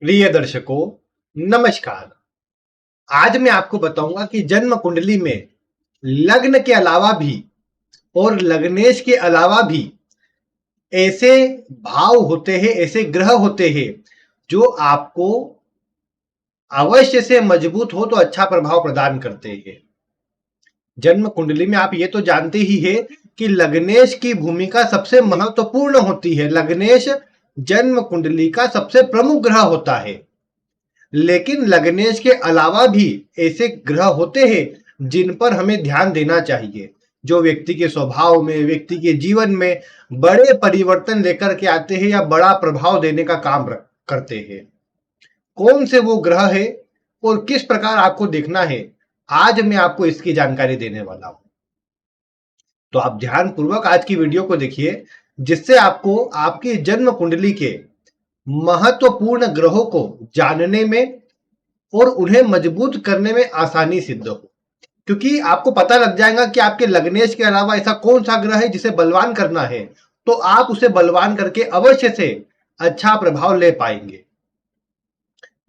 प्रिय दर्शकों, नमस्कार। आज मैं आपको बताऊंगा कि जन्म कुंडली में लग्न के अलावा भी और लग्नेश के अलावा भी ऐसे भाव होते हैं, ऐसे ग्रह होते हैं जो आपको अवश्य से मजबूत हो तो अच्छा प्रभाव प्रदान करते हैं। जन्म कुंडली में आप ये तो जानते ही है कि लग्नेश की भूमिका सबसे महत्वपूर्ण होती है। लग्नेश जन्म कुंडली का सबसे प्रमुख ग्रह होता है। लेकिन लग्नेश के अलावा भी ऐसे ग्रह होते हैं जिन पर हमें ध्यान देना चाहिए, जो व्यक्ति के स्वभाव में, व्यक्ति के जीवन में बड़े परिवर्तन लेकर के आते हैं या बड़ा प्रभाव देने का काम करते हैं। कौन से वो ग्रह है और किस प्रकार आपको देखना है, आज मैं आपको इसकी जानकारी देने वाला हूं। तो आप ध्यान पूर्वक आज की वीडियो को देखिए, जिससे आपको आपकी जन्म कुंडली के महत्वपूर्ण ग्रहों को जानने में और उन्हें मजबूत करने में आसानी सिद्ध हो। क्योंकि आपको पता लग जाएगा कि आपके लग्नेश के अलावा ऐसा कौन सा ग्रह है जिसे बलवान करना है, तो आप उसे बलवान करके अवश्य से अच्छा प्रभाव ले पाएंगे।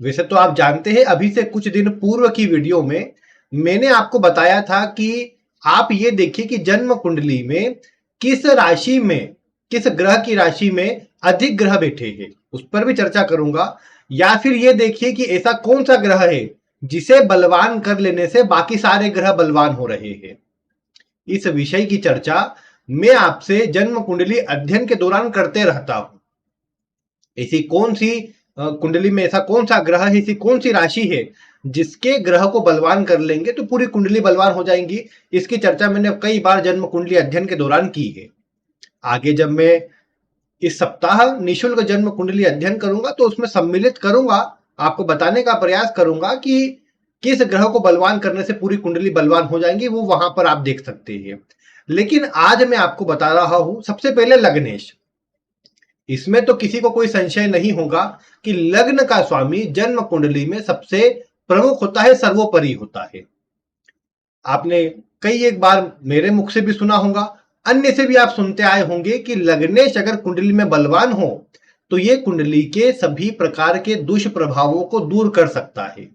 वैसे तो आप जानते हैं, अभी से कुछ दिन पूर्व की वीडियो में मैंने आपको बताया था कि आप ये देखिए कि जन्म कुंडली में किस राशि में, किस ग्रह की राशि में अधिक ग्रह बैठे हैं, उस पर भी चर्चा करूंगा। या फिर ये देखिए कि ऐसा कौन सा ग्रह है जिसे बलवान कर लेने से बाकी सारे ग्रह बलवान हो रहे हैं। इस विषय की चर्चा मैं आपसे जन्म कुंडली अध्ययन के दौरान करते रहता हूं। ऐसी कौन सी कुंडली में ऐसा कौन सा ग्रह है, ऐसी कौन सी राशि है जिसके ग्रह को बलवान कर लेंगे तो पूरी कुंडली बलवान हो जाएंगी। इसकी चर्चा मैंने कई बार जन्म कुंडली अध्ययन के दौरान की है। आगे जब मैं इस सप्ताह निशुल्क जन्म कुंडली अध्ययन करूंगा तो उसमें सम्मिलित करूंगा, आपको बताने का प्रयास करूंगा कि किस ग्रह को बलवान करने से पूरी कुंडली बलवान हो जाएंगी, वो वहां पर आप देख सकते हैं। लेकिन आज मैं आपको बता रहा हूं सबसे पहले लग्नेश। इसमें तो किसी को कोई संशय नहीं होगा कि लग्न का स्वामी जन्म कुंडली में सबसे प्रमुख होता है, सर्वोपरि होता है। आपने कई एक बार मेरे मुख से भी सुना होगा, अन्य से भी आप सुनते आए होंगे कि लग्नेश अगर कुंडली में बलवान हो तो ये कुंडली के सभी प्रकार के दुष्प्रभावों को दूर कर सकता है।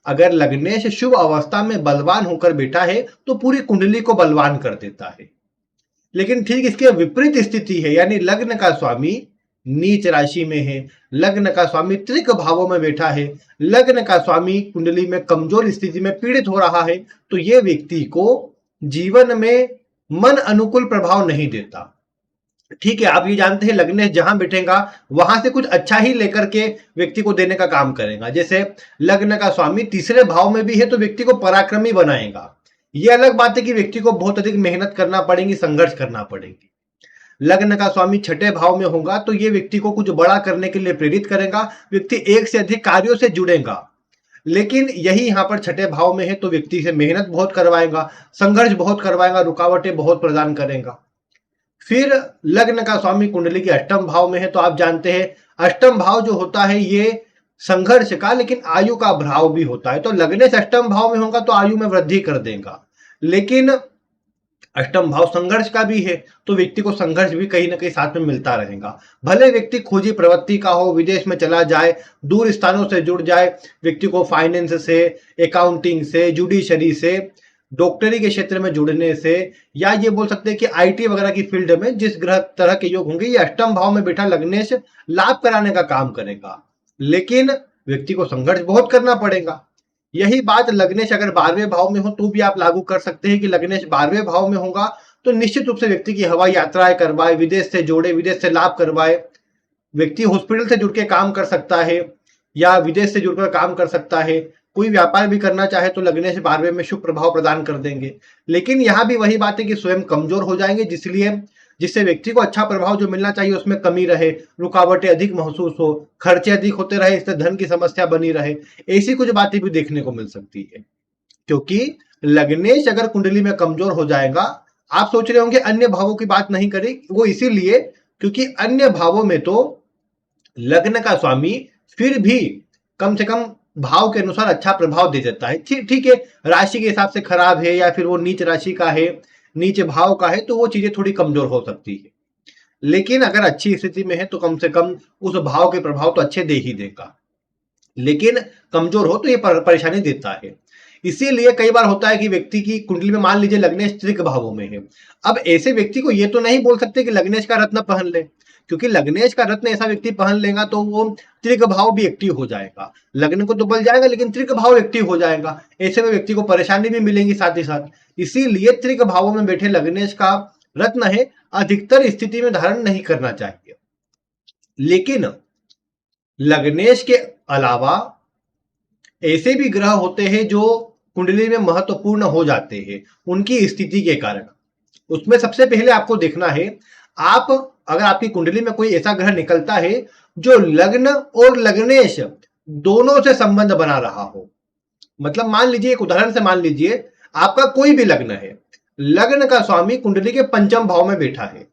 अगर लग्नेश शुभ अवस्था में बलवान होकर बैठा है तो पूरी कुंडली को बलवान कर देता है। लेकिन ठीक इसके विपरीत स्थिति है, यानी लग्न का स्वामी नीच राशि में है, लग्न का स्वामी त्रिक भावों में बैठा है, लग्न का स्वामी कुंडली में कमजोर स्थिति में पीड़ित हो रहा है, तो यह व्यक्ति को जीवन में मन अनुकूल प्रभाव नहीं देता। ठीक है, आप ये जानते हैं लग्नेश जहां बैठेगा वहां से कुछ अच्छा ही लेकर के व्यक्ति को देने का काम करेगा। जैसे लग्न का स्वामी तीसरे भाव में भी है तो व्यक्ति को पराक्रमी बनाएगा। ये अलग बात है कि व्यक्ति को बहुत अधिक मेहनत करना पड़ेगी, संघर्ष करना पड़ेगी। लग्न का स्वामी छठे भाव में होगा तो ये व्यक्ति को कुछ बड़ा करने के लिए प्रेरित करेगा, व्यक्ति एक से अधिक कार्यों से जुड़ेगा। लेकिन यही यहां पर छठे भाव में है तो व्यक्ति से मेहनत बहुत करवाएगा, संघर्ष बहुत करवाएगा, रुकावटें बहुत प्रदान करेगा। फिर लग्न का स्वामी कुंडली के अष्टम भाव में है तो आप जानते हैं अष्टम भाव जो होता है ये संघर्ष का, लेकिन आयु का भाव भी होता है। तो लग्नेश अष्टम भाव में होगा तो आयु में वृद्धि कर देगा। लेकिन अष्टम भाव संघर्ष का भी है तो व्यक्ति को संघर्ष भी कहीं ना कहीं साथ में मिलता रहेगा। भले व्यक्ति खोजी प्रवृत्ति का हो, विदेश में चला जाए, दूर स्थानों से जुड़ जाए, व्यक्ति को फाइनेंस से, अकाउंटिंग से, जुडिशरी से, डॉक्टरी के क्षेत्र में जुड़ने से, या ये बोल सकते हैं कि आईटी वगैरह की फील्ड में जिस ग्रह तरह के योग होंगे, ये अष्टम भाव में बैठा लग्नेश लाभ कराने का काम करेगा। लेकिन व्यक्ति को संघर्ष बहुत करना पड़ेगा। यही बात लग्नेश अगर 12वें भाव में हो तो भी आप लागू कर सकते हैं कि लग्नेश 12वें भाव में होगा तो निश्चित रूप से व्यक्ति की हवाई यात्राएं करवाए, विदेश से जोड़े, विदेश से लाभ करवाए। व्यक्ति हॉस्पिटल से जुड़ के काम कर सकता है या विदेश से जुड़कर काम कर सकता है। कोई व्यापार भी करना चाहे तो लग्नेश 12वें में शुभ प्रभाव प्रदान कर देंगे। लेकिन यहां भी वही बात है कि स्वयं कमजोर हो जाएंगे, जिससे व्यक्ति को अच्छा प्रभाव जो मिलना चाहिए उसमें कमी रहे, रुकावटें अधिक महसूस हो, खर्चे अधिक होते रहे, इससे धन की समस्या बनी रहे। ऐसी कुछ बातें भी देखने को मिल सकती है। क्योंकि लग्नेश अगर कुंडली में कमजोर हो जाएगा, आप सोच रहे होंगे अन्य भावों की बात नहीं करी, वो इसीलिए क्योंकि अन्य भावों में तो लग्न का स्वामी फिर भी कम से कम भाव के अनुसार अच्छा प्रभाव दे देता है। ठीक है, राशि के हिसाब से खराब है या फिर वो नीच राशि का है, नीचे भाव का है, तो वो चीजें थोड़ी कमजोर हो सकती है। लेकिन अगर अच्छी स्थिति में है तो कम से कम उस भाव के प्रभाव तो अच्छे दे ही देगा। लेकिन कमजोर हो तो ये परेशानी देता है। इसीलिए कई बार होता है कि व्यक्ति की कुंडली में मान लीजिए लग्नेश त्रिक भावों में है। अब ऐसे व्यक्ति को ये तो नहीं बोल सकते कि लग्नेश का रत्न पहन ले, क्योंकि लग्नेश का रत्न ऐसा व्यक्ति पहन लेगा तो वो त्रिक भाव भी एक्टिव हो जाएगा। लग्न को तो बल जाएगा लेकिन त्रिक भाव एक्टिव हो जाएगा, ऐसे में व्यक्ति को परेशानी भी मिलेगी साथ ही साथ। इसीलिए त्रिक भावों में बैठे लग्नेश का रत्न है अधिकतर स्थिति में धारण नहीं करना चाहिए। लेकिन लग्नेश के अलावा ऐसे भी ग्रह होते हैं जो कुंडली में महत्वपूर्ण हो जाते हैं उनकी स्थिति के कारण। उसमें सबसे पहले आपको देखना है, आप अगर आपकी कुंडली में कोई ऐसा ग्रह निकलता है जो लग्न और लग्नेश दोनों से संबंध बना रहा हो। मतलब मान लीजिए, एक उदाहरण से मान लीजिए आपका कोई भी लग्न है, लग्न का स्वामी कुंडली के पंचम भाव में बैठा है।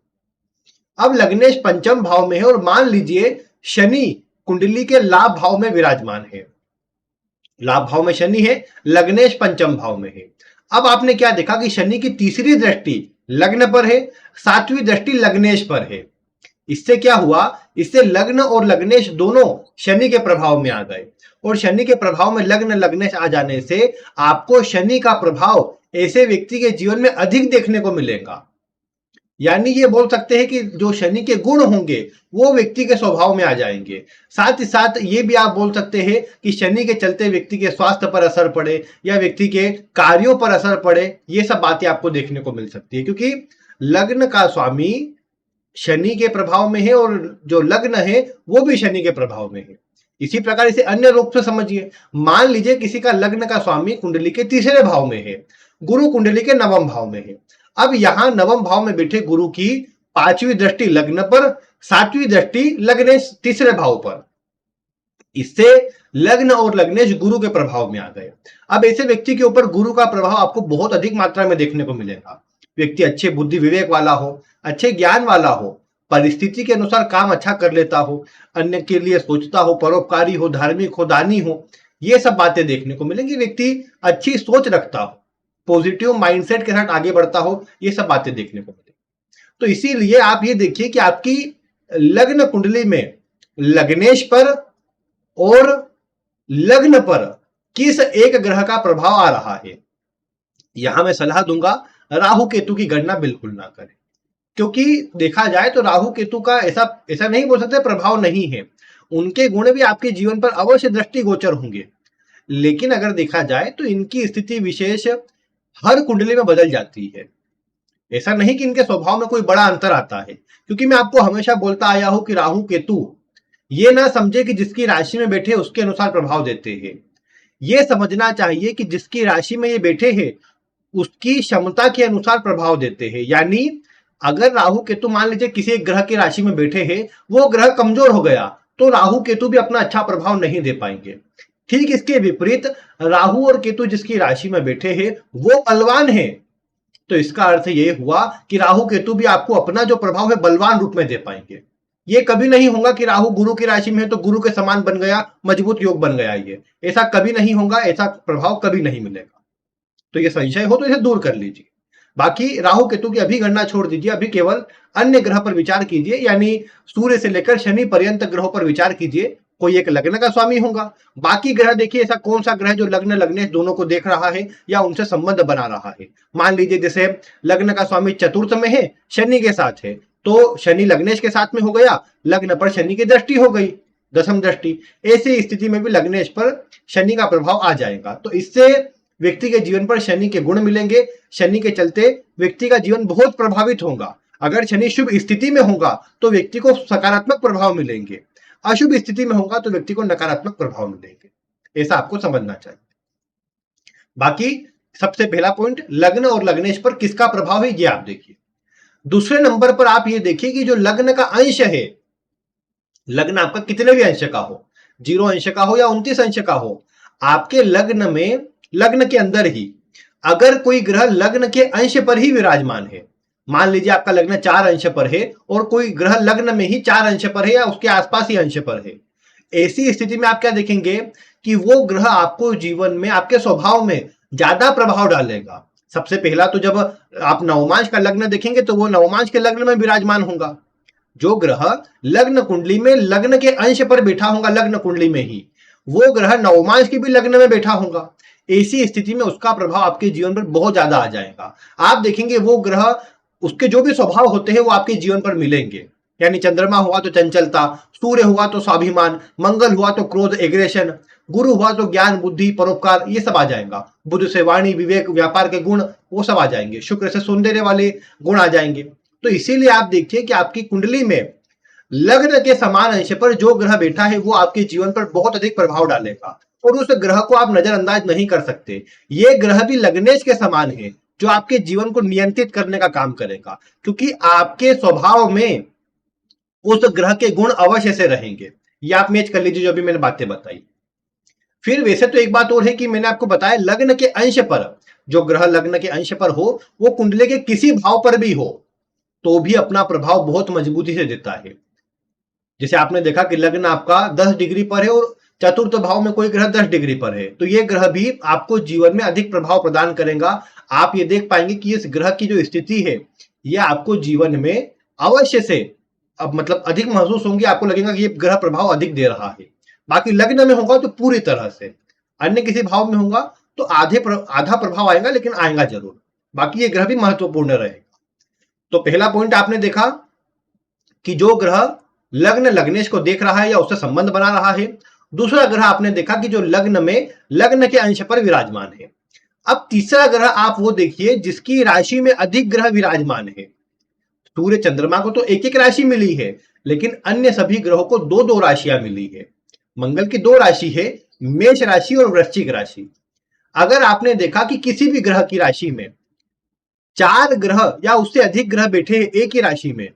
अब लग्नेश पंचम भाव में है और मान लीजिए शनि कुंडली के लाभ भाव में विराजमान है। लाभ भाव में शनि है, लग्नेश पंचम भाव में है। अब आपने क्या देखा कि शनि की तीसरी दृष्टि लग्न पर है, सातवीं दृष्टि लग्नेश पर है। इससे क्या हुआ, इससे लग्न और लग्नेश दोनों शनि के प्रभाव में आ गए, और शनि के प्रभाव में लग्न लग्नेश आ जाने से आपको शनि का प्रभाव ऐसे व्यक्ति के जीवन में अधिक देखने को मिलेगा। यानी ये बोल सकते हैं कि जो शनि के गुण होंगे वो व्यक्ति के स्वभाव में आ जाएंगे। साथ ही साथ ये भी आप बोल सकते हैं कि शनि के चलते व्यक्ति के स्वास्थ्य पर असर पड़े या व्यक्ति के कार्यों पर असर पड़े, ये सब बातें आपको देखने को मिल सकती है, क्योंकि लग्न का स्वामी शनि के प्रभाव में है और जो लग्न है वो भी शनि के प्रभाव में है। इसी प्रकार इसे अन्य रूप से समझिए, मान लीजिए किसी का लग्न का स्वामी कुंडली के तीसरे भाव में है, गुरु कुंडली के नवम भाव में है। अब यहां नवम भाव में बैठे गुरु की पांचवी दृष्टि लग्न पर, सातवीं दृष्टि लग्नेश तीसरे भाव पर। इससे लग्न और लग्नेश गुरु के प्रभाव में आ गए। अब ऐसे व्यक्ति के ऊपर गुरु का प्रभाव आपको बहुत अधिक मात्रा में देखने को मिलेगा। व्यक्ति अच्छे बुद्धि विवेक वाला हो, अच्छे ज्ञान वाला हो, परिस्थिति के अनुसार काम अच्छा कर लेता हो, अन्य के लिए सोचता हो, परोपकारी हो, धार्मिक हो, दानी हो, ये सब बातें देखने को मिलेंगी। व्यक्ति अच्छी सोच रखता हो, पॉजिटिव माइंडसेट के साथ आगे बढ़ता हो, ये सब बातें देखने को मिलेंगी। तो इसीलिए आप ये देखिए कि आपकी लग्न कुंडली में लग्नेश पर और लग्न पर किस एक ग्रह का प्रभाव आ रहा है। यहां मैं सलाह दूंगा राहु केतु की गणना बिल्कुल ना करें, क्योंकि देखा जाए तो राहु केतु का ऐसा नहीं बोल सकते प्रभाव नहीं है, उनके गुण भी आपके जीवन पर अवश्य दृष्टिगोचर होंगे। लेकिन अगर देखा जाए तो इनकी स्थिति विशेष हर कुंडली में बदल जाती है। ऐसा नहीं कि इनके स्वभाव में कोई बड़ा अंतर आता है, क्योंकि मैं आपको हमेशा बोलता आया हूं कि राहु केतु ये ना समझे कि जिसकी राशि में बैठे उसके अनुसार प्रभाव देते हैं। ये समझना चाहिए कि जिसकी राशि में ये बैठे हैं उसकी क्षमता के अनुसार प्रभाव देते हैं। यानी अगर राहु केतु मान लीजिए किसी एक ग्रह की राशि में बैठे हैं, वो ग्रह कमजोर हो गया तो राहु केतु भी अपना अच्छा प्रभाव नहीं दे पाएंगे। ठीक इसके विपरीत राहु और केतु जिसकी राशि में बैठे हैं वो बलवान है, तो इसका अर्थ ये हुआ कि राहु केतु भी आपको अपना जो प्रभाव है बलवान रूप में दे पाएंगे। ये कभी नहीं होगा कि राहु गुरु की राशि में है तो गुरु के समान बन गया, मजबूत योग बन गया, ये ऐसा कभी नहीं होगा, ऐसा प्रभाव कभी नहीं मिलेगा। तो ये संशय हो तो इसे दूर कर लीजिए। बाकी राहु केतु की अभी गणना छोड़ दीजिए, अभी केवल अन्य ग्रह पर विचार कीजिए, यानी सूर्य से लेकर शनि पर्यंत ग्रहों पर विचार कीजिए। कोई एक लग्न का स्वामी होगा, बाकी ग्रह देखिए ऐसा कौन सा ग्रह जो लग्न लग्नेश दोनों को देख रहा है या उनसे संबंध बना रहा है। मान लीजिए जैसे लग्न का स्वामी चतुर्थ में है, शनि के साथ है, तो शनि लग्नेश के साथ में हो गया, लग्न पर शनि की दृष्टि हो गई, दसम दृष्टि। ऐसी स्थिति में भी लग्नेश पर शनि का प्रभाव आ जाएगा, तो इससे व्यक्ति के जीवन पर शनि के गुण मिलेंगे। शनि के चलते व्यक्ति का जीवन बहुत प्रभावित होगा। अगर शनि शुभ स्थिति में होगा तो व्यक्ति को सकारात्मक प्रभाव मिलेंगे, अशुभ स्थिति में होगा तो व्यक्ति को नकारात्मक प्रभाव मिलेंगे। ऐसा आपको समझना चाहिए। बाकी सबसे पहला पॉइंट लग्न और लग्नेश पर किसका प्रभाव है ये आप देखिए। दूसरे नंबर पर आप ये देखिए कि जो लग्न का अंश है, लग्न आपका कितने भी अंश का हो, 0 अंश का हो या 29 अंश का हो, आपके लग्न में, लग्न के अंदर ही अगर कोई ग्रह लग्न के अंश पर ही विराजमान है, मान लीजिए आपका लग्न 4 अंश पर है और कोई ग्रह लग्न में ही 4 अंश पर है या उसके आसपास ही अंश पर है, ऐसी स्थिति में आप क्या देखेंगे कि वो ग्रह आपको जीवन में, आपके स्वभाव में ज्यादा प्रभाव डालेगा। सबसे पहला तो जब आप नवमांश का लग्न देखेंगे तो वो नवमांश के लग्न में विराजमान होगा। जो ग्रह लग्न कुंडली में लग्न के अंश पर बैठा होगा, लग्न कुंडली में ही, वो ग्रह नवमांश की भी लग्न में बैठा होगा, ऐसी स्थिति में उसका प्रभाव आपके जीवन पर बहुत ज्यादा आ जाएगा। आप देखेंगे वो ग्रह, उसके जो भी स्वभाव होते हैं वो आपके जीवन पर मिलेंगे। यानी चंद्रमा हुआ तो चंचलता, सूर्य हुआ तो स्वाभिमान, मंगल हुआ तो क्रोध एग्रेशन, गुरु हुआ तो ज्ञान बुद्धि परोपकार, ये सब आ जाएगा। बुध से वाणी विवेक व्यापार के गुण वो सब आ जाएंगे। शुक्र से सौंदर्य वाले गुण आ जाएंगे। तो इसीलिए आप देखिए कि आपकी कुंडली में लग्न के समान अंश पर जो ग्रह बैठा है वो आपके जीवन पर बहुत अधिक प्रभाव डालेगा और उस ग्रह को आप नजरअंदाज नहीं कर सकते। ये ग्रह भी लग्नेश के समान है जो आपके जीवन को नियंत्रित करने का काम करेगा, क्योंकि आपके स्वभाव में उस ग्रह के गुण अवश्य से रहेंगे। ये आप मैच कर लीजिए जो भी मैंने बातें बताई। फिर वैसे तो एक बात और है कि मैंने आपको बताया लग्न के अंश पर, जो ग्रह लग्न के अंश पर हो वो कुंडली के किसी भाव पर भी हो तो भी अपना प्रभाव बहुत मजबूती से देता है। जैसे आपने देखा कि लग्न आपका 10 डिग्री पर है और चतुर्थ भाव में कोई ग्रह 10 डिग्री पर है, तो ये ग्रह भी आपको जीवन में अधिक प्रभाव प्रदान करेगा। आप ये देख पाएंगे कि इस ग्रह की जो स्थिति है ये आपको जीवन में अवश्य से अब मतलब अधिक महसूस होंगे। आपको लगेगा कि ये ग्रह प्रभाव अधिक दे रहा है। बाकी लग्न में होगा तो पूरी तरह से, अन्य किसी भाव में होगा तो आधा प्रभाव आएगा, लेकिन आएगा जरूर। बाकी ये ग्रह भी महत्वपूर्ण रहेगा। तो पहला पॉइंट आपने देखा कि जो ग्रह लग्न लग्नेश को देख रहा है या उससे संबंध बना रहा है। दूसरा ग्रह आपने देखा कि जो लग्न में लग्न के अंश पर विराजमान है। अब तीसरा ग्रह आप वो देखिए जिसकी राशि में अधिक ग्रह विराजमान है। सूर्य चंद्रमा को तो एक एक राशि मिली है, लेकिन अन्य सभी ग्रहों को दो दो राशियां मिली है। मंगल की दो राशि है, मेष राशि और वृश्चिक राशि। अगर आपने देखा कि किसी भी ग्रह की राशि में 4 ग्रह या उससे अधिक ग्रह बैठे हैं एक ही राशि में,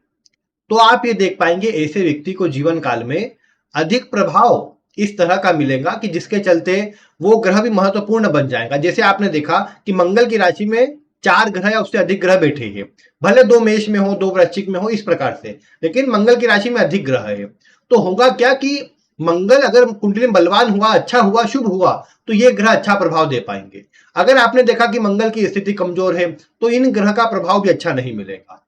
तो आप ये देख पाएंगे ऐसे व्यक्ति को जीवन काल में अधिक प्रभाव इस तरह का मिलेगा कि जिसके चलते वो ग्रह भी महत्वपूर्ण बन जाएगा। जैसे आपने देखा कि मंगल की राशि में 4 ग्रह या उससे अधिक ग्रह बैठे हैं, भले 2 मेष में हो 2 वृश्चिक में हो इस प्रकार से, लेकिन मंगल की राशि में अधिक ग्रह है। तो होगा क्या कि मंगल अगर कुंडली में बलवान हुआ, अच्छा हुआ, शुभ हुआ, तो ये ग्रह अच्छा प्रभाव दे पाएंगे। अगर आपने देखा कि मंगल की स्थिति कमजोर है तो इन ग्रह का प्रभाव भी अच्छा नहीं मिलेगा,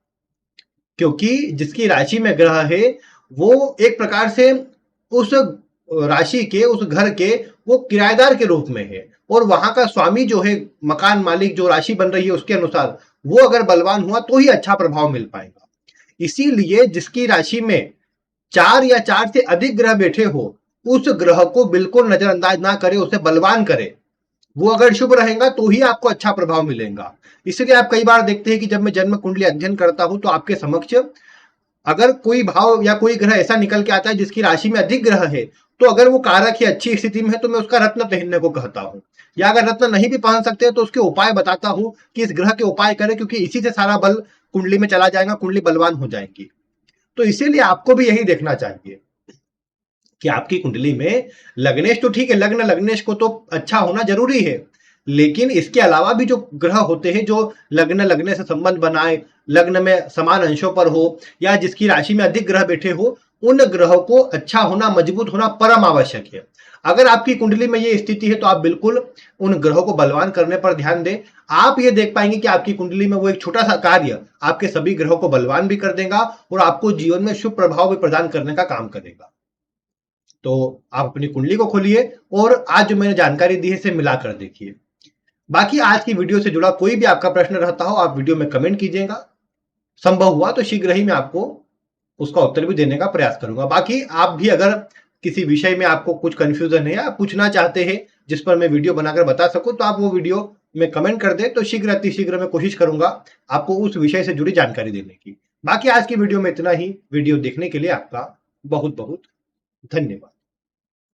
क्योंकि जिसकी राशि में ग्रह है वो एक प्रकार से उस राशि के, उस घर के वो किराएदार के रूप में है, और वहां का स्वामी जो है, मकान मालिक, जो राशि बन रही है उसके अनुसार वो अगर बलवान हुआ तो ही अच्छा प्रभाव मिल पाएगा। इसीलिए जिसकी राशि में 4 या 4 से अधिक ग्रह बैठे हो उस ग्रह को बिल्कुल नजरअंदाज ना करे, उसे बलवान करे। वो अगर शुभ रहेगा तो ही आपको अच्छा प्रभाव मिलेगा। इसलिए आप कई बार देखते हैं कि जब मैं जन्म कुंडली अध्ययन करता हूं तो आपके समक्ष अगर कोई भाव या कोई ग्रह ऐसा निकल के आता है जिसकी राशि में अधिक ग्रह है, तो अगर वो कारक ही अच्छी स्थिति में है तो मैं उसका रत्न पहनने को कहता हूं, या अगर रत्न नहीं भी पहन सकते तो उसके उपाय बताता हूं कि इस ग्रह के उपाय करें, क्योंकि इसी से सारा बल कुंडली में चला जाएगा, कुंडली बलवान हो जाएगी। तो इसीलिए आपको भी यही देखना चाहिए कि आपकी कुंडली में लग्नेश तो ठीक है, लग्न लग्नेश को तो अच्छा होना जरूरी है, लेकिन इसके अलावा भी जो ग्रह होते हैं जो लग्न लगने से संबंध बनाए, लग्न में समान अंशों पर हो या जिसकी राशि में अधिक ग्रह बैठे हो, उन ग्रहों को अच्छा होना, मजबूत होना परम आवश्यक है। अगर आपकी कुंडली में ये स्थिति है तो आप बिल्कुल उन ग्रहों को बलवान करने पर ध्यान दें। आप ये देख पाएंगे कि आपकी कुंडली में वो एक छोटा सा कार्य आपके सभी ग्रहों को बलवान भी कर देगा और आपको जीवन में शुभ प्रभाव भी प्रदान करने का काम करेगा। तो आप अपनी कुंडली को खोलिए और आज जो मैंने जानकारी दी है इसे मिलाकर देखिए। बाकी आज की वीडियो से जुड़ा कोई भी आपका प्रश्न रहता हो आप वीडियो में कमेंट कीजिएगा, संभव हुआ तो शीघ्र ही मैं आपको उसका उत्तर भी देने का प्रयास करूंगा। बाकी आप भी अगर किसी विषय में आपको कुछ कंफ्यूजन है या पूछना चाहते हैं जिस पर मैं वीडियो बनाकर बता सकूं, तो आप वो वीडियो में कमेंट कर दें, तो शीघ्र अतिशीघ्र मैं कोशिश करूंगा आपको उस विषय से जुड़ी जानकारी देने की। बाकी आज की वीडियो में इतना ही। वीडियो देखने के लिए आपका बहुत बहुत धन्यवाद।